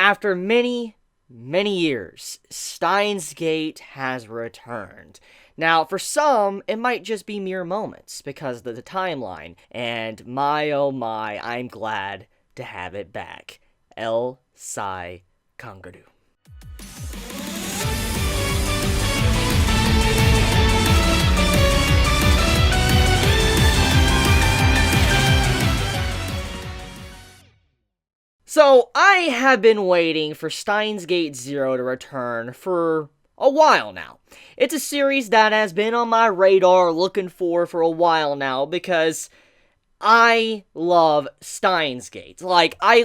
After many, many years, SteinsGate has returned. Now, for some, it might just be mere moments because of the timeline, and my oh my, I'm glad to have it back. El Sai Kangadu. So, I have been waiting for SteinsGate Zero to return for a while now. It's a series that has been on my radar looking for a while now because I love SteinsGate. Like, I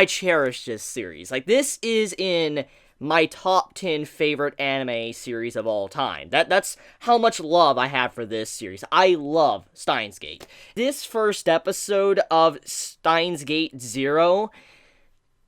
cherish this series. Like, this is in my top 10 favorite anime series of all time. That's how much love I have for this series. I love SteinsGate. This first episode of SteinsGate Zero,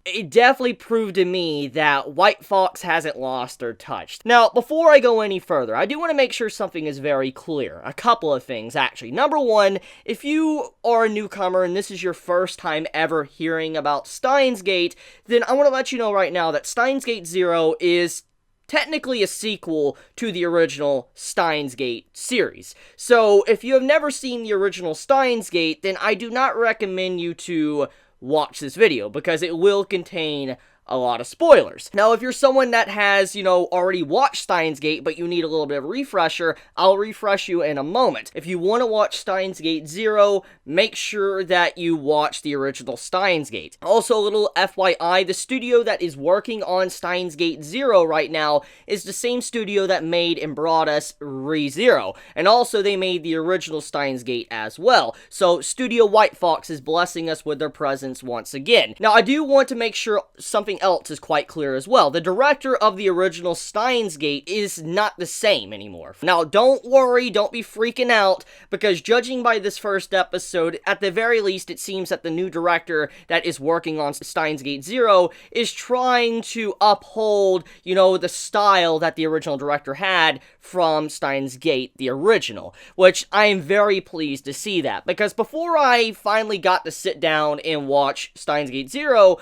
it definitely proved to me that White Fox hasn't lost their touch. Now, before I go any further, I do want to make sure something is very clear. A couple of things, actually. Number one, if you are a newcomer and this is your first time ever hearing about SteinsGate, then I want to let you know right now that SteinsGate Zero is technically a sequel to the original SteinsGate series. So, if you have never seen the original SteinsGate, then I do not recommend you to watch this video, because it will contain a lot of spoilers. Now, if you're someone that has, already watched SteinsGate, but you need a little bit of a refresher, I'll refresh you in a moment. If you want to watch SteinsGate Zero, make sure that you watch the original SteinsGate. Also, a little FYI, the studio that is working on SteinsGate Zero right now is the same studio that made and brought us ReZero. And also, they made the original SteinsGate as well. So, Studio White Fox is blessing us with their presence once again. Now, I do want to make sure something else is quite clear as well. The director of the original SteinsGate is not the same anymore. Now, don't worry, don't be freaking out, because judging by this first episode, at the very least, it seems that the new director that is working on SteinsGate Zero is trying to uphold, the style that the original director had from SteinsGate, the original, which I am very pleased to see that, because before I finally got to sit down and watch SteinsGate Zero,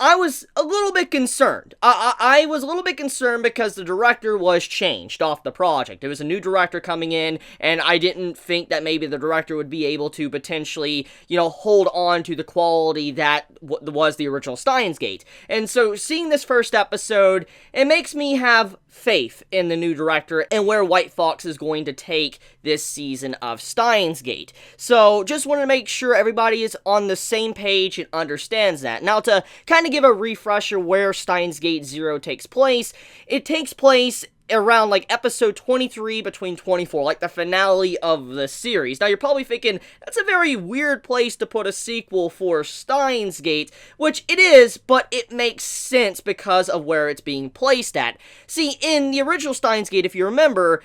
I was a little bit concerned. I was a little bit concerned because the director was changed off the project. It was a new director coming in, and I didn't think that maybe the director would be able to potentially, hold on to the quality that was the original SteinsGate. And so, seeing this first episode, it makes me have faith in the new director and where White Fox is going to take this season of SteinsGate. So, just want to make sure everybody is on the same page and understands that. Now, to kind of give a refresher where SteinsGate Zero takes place, it takes place around episode 23 between 24, the finale of the series. Now, you're probably thinking, that's a very weird place to put a sequel for SteinsGate, which it is, but it makes sense because of where it's being placed at. See, in the original SteinsGate, if you remember,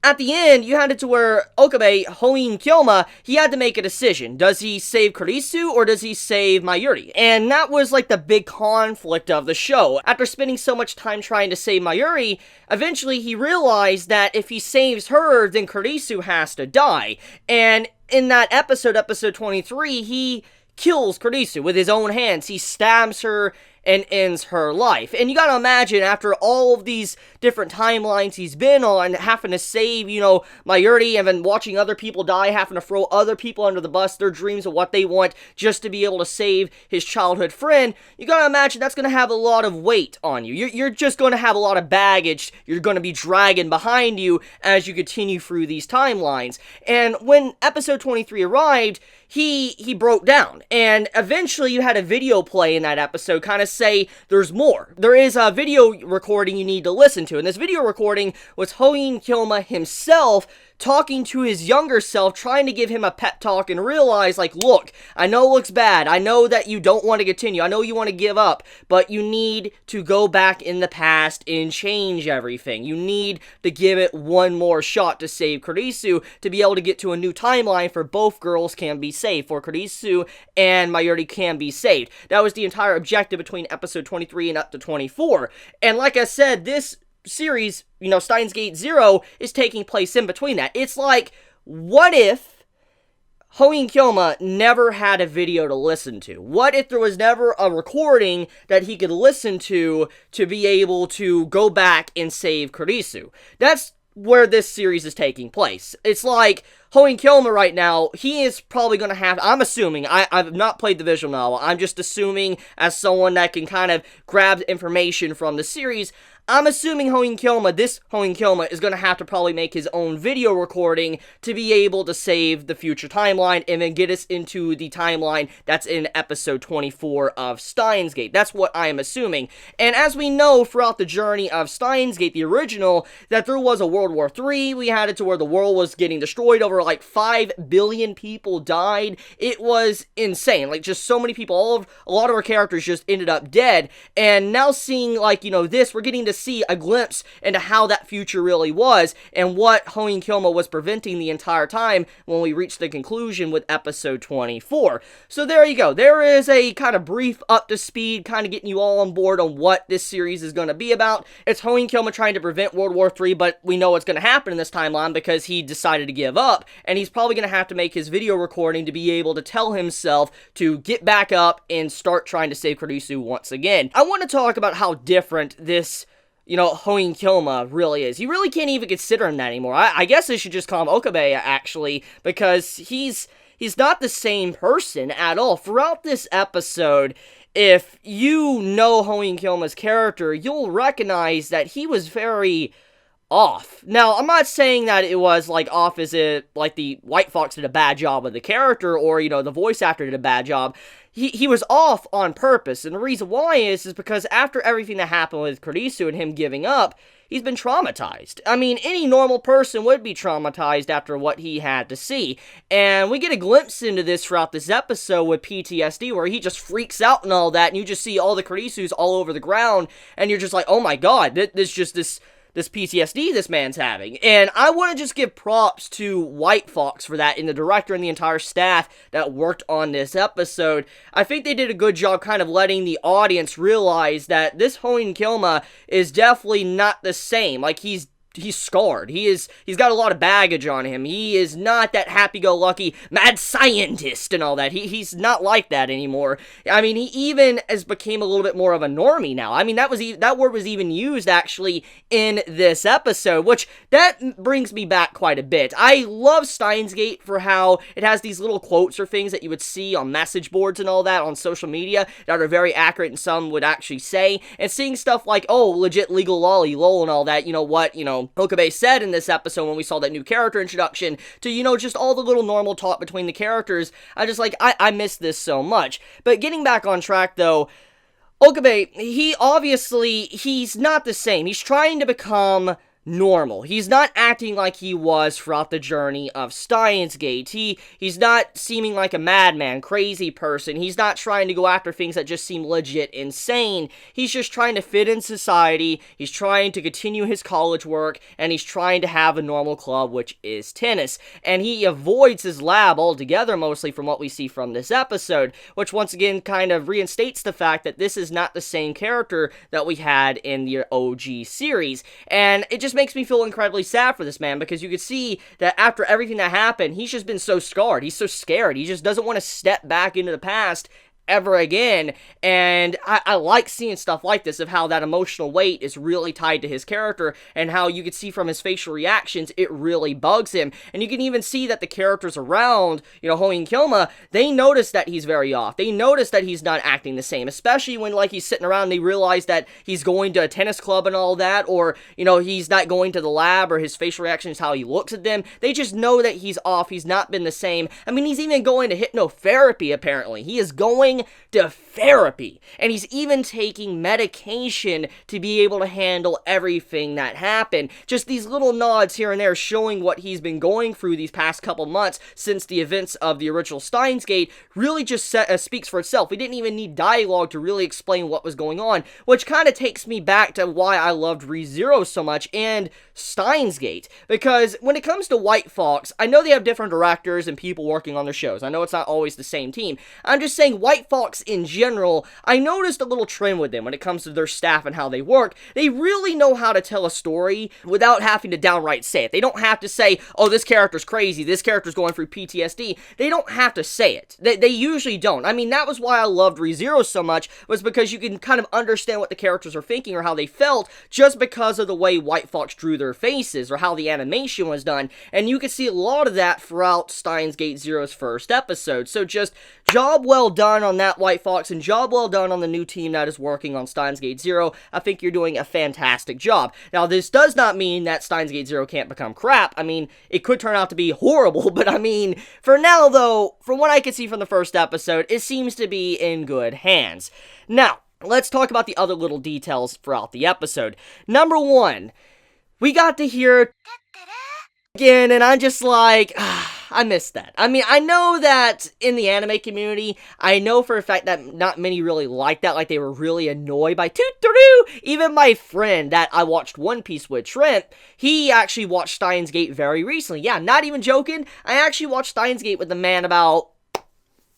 at the end, you had it to where Okabe, Hoin Kyoma, he had to make a decision. Does he save Kurisu or does he save Mayuri? And that was the big conflict of the show. After spending so much time trying to save Mayuri, eventually he realized that if he saves her, then Kurisu has to die. And in that episode 23, he kills Kurisu with his own hands. He stabs her and ends her life. And you gotta imagine, after all of these different timelines he's been on, having to save, Mayuri, and then watching other people die, having to throw other people under the bus, their dreams of what they want, just to be able to save his childhood friend, you gotta imagine that's gonna have a lot of weight on you. You're just gonna have a lot of baggage you're gonna be dragging behind you as you continue through these timelines. And when episode 23 arrived, he broke down, and eventually you had a video play in that episode kind of say there's more. There is a video recording you need to listen to, and this video recording was Hoin Kyoma himself talking to his younger self, trying to give him a pep talk and realize, look, I know it looks bad, I know that you don't want to continue, I know you want to give up, but you need to go back in the past and change everything. You need to give it one more shot to save Kurisu, to be able to get to a new timeline for both girls can be saved, for Kurisu and Mayuri can be saved. That was the entire objective between episode 23 and up to 24. And like I said, this series, SteinsGate Zero, is taking place in between that. It's what if Hoen Kyoma never had a video to listen to? What if there was never a recording that he could listen to be able to go back and save Kurisu? That's where this series is taking place. It's like Hoen Kyoma right now, he is probably going to have, I'm assuming, I've not played the visual novel, I'm just assuming as someone that can kind of grab information from the series, I'm assuming this Hoen Kyoma is going to have to probably make his own video recording to be able to save the future timeline and then get us into the timeline that's in episode 24 of SteinsGate. That's what I am assuming. And as we know throughout the journey of SteinsGate, the original, that there was a World War III, we had it to where the world was getting destroyed, over like 5 billion people died. It was insane. Like, just so many people, a lot of our characters just ended up dead. And now seeing, like, this, we're getting to see a glimpse into how that future really was and what Hoen Kyoma was preventing the entire time when we reached the conclusion with episode 24. So there you go. There is a kind of brief up to speed, kind of getting you all on board on what this series is going to be about. It's Hoen Kyoma trying to prevent World War III, but we know what's going to happen in this timeline because he decided to give up, and he's probably going to have to make his video recording to be able to tell himself to get back up and start trying to save Kurisu once again. I want to talk about how different this Hoen Kyoma really is. You really can't even consider him that anymore. I guess I should just call him Okabe, actually, because he's not the same person at all. Throughout this episode, if you know Hoen Kyoma's character, you'll recognize that he was very off. Now, I'm not saying that it was, like, off as it, like, the White Fox did a bad job of the character, or, the voice actor did a bad job. He was off on purpose, and the reason why is because after everything that happened with Kurisu and him giving up, he's been traumatized. I mean, any normal person would be traumatized after what he had to see, and we get a glimpse into this throughout this episode with PTSD, where he just freaks out and all that, and you just see all the Kurisus all over the ground, and you're just like, oh my god, this PTSD this man's having. And I want to just give props to White Fox for that, and the director and the entire staff that worked on this episode. I think they did a good job kind of letting the audience realize that this Hoen Kyoma is definitely not the same. Like, he's scarred. He's got a lot of baggage on him. He is not that happy-go-lucky mad scientist and all that. He's not like that anymore. I mean, he even has became a little bit more of a normie now. I mean, that word was even used, actually, in this episode, which, that brings me back quite a bit. I love SteinsGate for how it has these little quotes or things that you would see on message boards and all that on social media that are very accurate and some would actually say, and seeing stuff like, oh, legit legal lolly, lol, and all that, Okabe said in this episode when we saw that new character introduction to, just all the little normal talk between the characters. I miss this so much. But getting back on track, though, Okabe, he's not the same. He's trying to become normal. He's not acting like he was throughout the journey of SteinsGate. He's not seeming like a madman, crazy person. He's not trying to go after things that just seem legit insane. He's just trying to fit in society. He's trying to continue his college work, and he's trying to have a normal club, which is tennis. And he avoids his lab altogether, mostly from what we see from this episode, which once again kind of reinstates the fact that this is not the same character that we had in the OG series. And it just makes me feel incredibly sad for this man, because you could see that after everything that happened, he's just been so scarred. He's so scared. He just doesn't want to step back into the past ever again. And I like seeing stuff like this, of how that emotional weight is really tied to his character, and how you can see from his facial reactions it really bugs him. And you can even see that the characters around Hoen Kyoma, they notice that he's very off. They notice that he's not acting the same, especially when, like, he's sitting around and they realize that he's going to a tennis club and all that, or he's not going to the lab, or his facial reactions, how he looks at them. They just know that he's off. He's not been the same. I mean, he's even going to hypnotherapy, apparently. He is going to therapy, and he's even taking medication to be able to handle everything that happened. Just these little nods here and there showing what he's been going through these past couple months since the events of the original SteinsGate really just speaks for itself. We didn't even need dialogue to really explain what was going on, which kind of takes me back to why I loved ReZero so much and SteinsGate, because when it comes to White Fox, I know they have different directors and people working on their shows. I know it's not always the same team. I'm just saying White White Fox in general, I noticed a little trend with them when it comes to their staff and how they work. They really know how to tell a story without having to downright say it. They don't have to say, oh, this character's crazy, this character's going through PTSD. They don't have to say it. They usually don't. I mean, that was why I loved ReZero so much, was because you can kind of understand what the characters are thinking or how they felt just because of the way White Fox drew their faces or how the animation was done. And you can see a lot of that throughout SteinsGate Zero's first episode. So just job well done on that, White Fox, and job well done on the new team that is working on SteinsGate Zero. I think you're doing a fantastic job. Now, this does not mean that SteinsGate Zero can't become crap. I mean, it could turn out to be horrible, but I mean, for now, though, from what I can see from the first episode, it seems to be in good hands. Now, let's talk about the other little details throughout the episode. Number one, we got to hear again, and I'm just like, I missed that. I mean, I know that in the anime community, I know for a fact that not many really liked that, like they were really annoyed by toot-doo-doo. Even my friend that I watched One Piece with, Trent, he actually watched Steins Gate very recently. Yeah, not even joking, I actually watched Steins Gate with the man about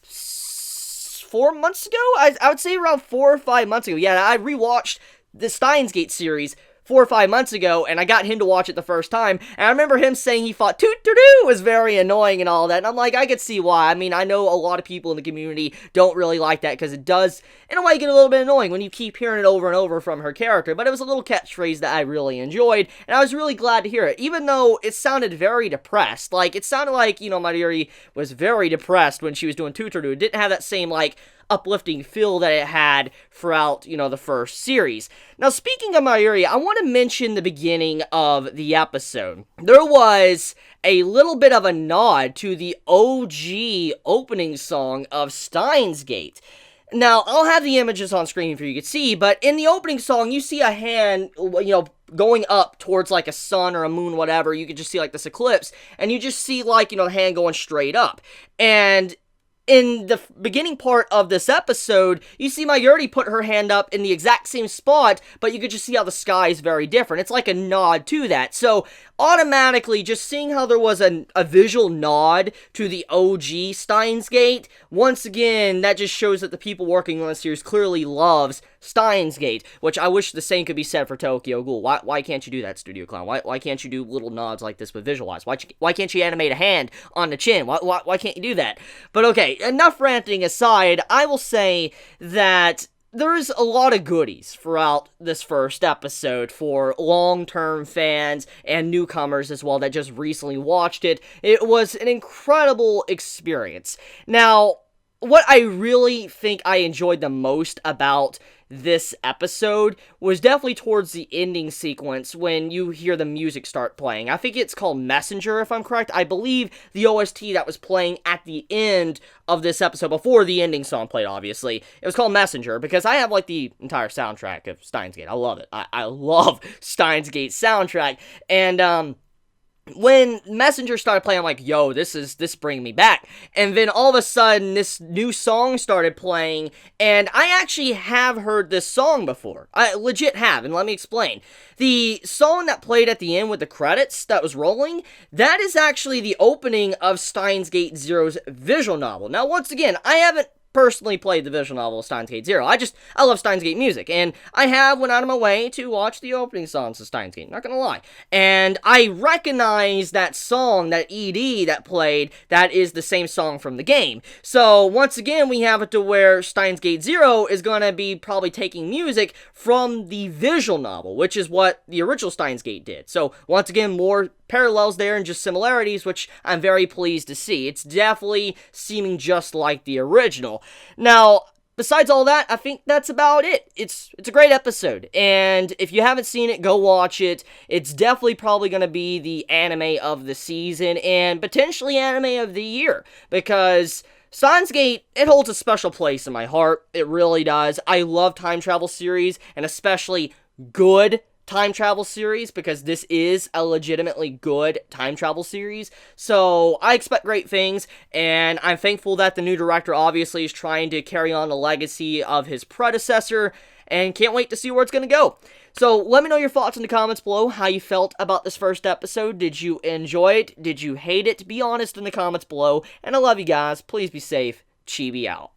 4 months ago? I would say around 4 or 5 months ago. Yeah, I rewatched the SteinsGate series 4 or 5 months ago, and I got him to watch it the first time, and I remember him saying he thought toot-doo-doo was very annoying and all that, and I'm like, I could see why. I mean, I know a lot of people in the community don't really like that, because it does, in a way, get a little bit annoying when you keep hearing it over and over from her character, but it was a little catchphrase that I really enjoyed, and I was really glad to hear it, even though it sounded very depressed. Like, it sounded like, you know, Mayuri was very depressed when she was doing toot-doo-doo. It didn't have that same, like, uplifting feel that it had throughout, you know, the first series. Now, speaking of Mayuri, I want to mention the beginning of the episode. There was a little bit of a nod to the OG opening song of SteinsGate. Now, I'll have the images on screen for you to see, but in the opening song, you see a hand, you know, going up towards, like, a sun or a moon, whatever. You can just see, like, this eclipse, and you just see, like, you know, the hand going straight up. And in the beginning part of this episode, you see Mayuri put her hand up in the exact same spot, but you could just see how the sky is very different. It's like a nod to that. So, automatically, just seeing how there was a visual nod to the OG SteinsGate, once again, that just shows that the people working on the series clearly loves SteinsGate, which I wish the same could be said for Tokyo Ghoul. Why can't you do that, Studio Clown? Why can't you do little nods like this with visualize? Why can't you animate a hand on the chin? Why can't you do that? But okay, enough ranting aside, I will say that there's a lot of goodies throughout this first episode for long-term fans and newcomers as well that just recently watched it. It was an incredible experience. Now, what I really think I enjoyed the most about this episode was definitely towards the ending sequence when you hear the music start playing. I think it's called Messenger, if I'm correct. I believe the OST that was playing at the end of this episode, before the ending song played, obviously, it was called Messenger, because I have, like, the entire soundtrack of SteinsGate. I love it. I love SteinsGate soundtrack, and, when Messenger started playing, I'm like, yo, this bringing me back. And then all of a sudden, this new song started playing, and I actually have heard this song before. I legit have, and let me explain. The song that played at the end with the credits that was rolling, that is actually the opening of SteinsGate Zero's visual novel. Now, once again, I haven't personally played the visual novel of SteinsGate Zero. I love SteinsGate music, and I have went out of my way to watch the opening songs of SteinsGate, not gonna lie. And I recognize that song, that ED that played, that is the same song from the game. So, once again, we have it to where SteinsGate Zero is gonna be probably taking music from the visual novel, which is what the original SteinsGate did. So, once again, more parallels there and just similarities, which I'm very pleased to see. It's definitely seeming just like the original. Now, besides all that, I think that's about it. It's a great episode, and if you haven't seen it, go watch it. It's definitely probably going to be the anime of the season, and potentially anime of the year, because SteinsGate, it holds a special place in my heart. It really does. I love time travel series, and especially good time travel series, because this is a legitimately good time travel series. So I expect great things, and I'm thankful that the new director obviously is trying to carry on the legacy of his predecessor, and can't wait to see where it's going to go. So let me know your thoughts in the comments below, how you felt about this first episode. Did you enjoy it? Did you hate it? Be honest in the comments below, and I love you guys. Please be safe. Chibi out.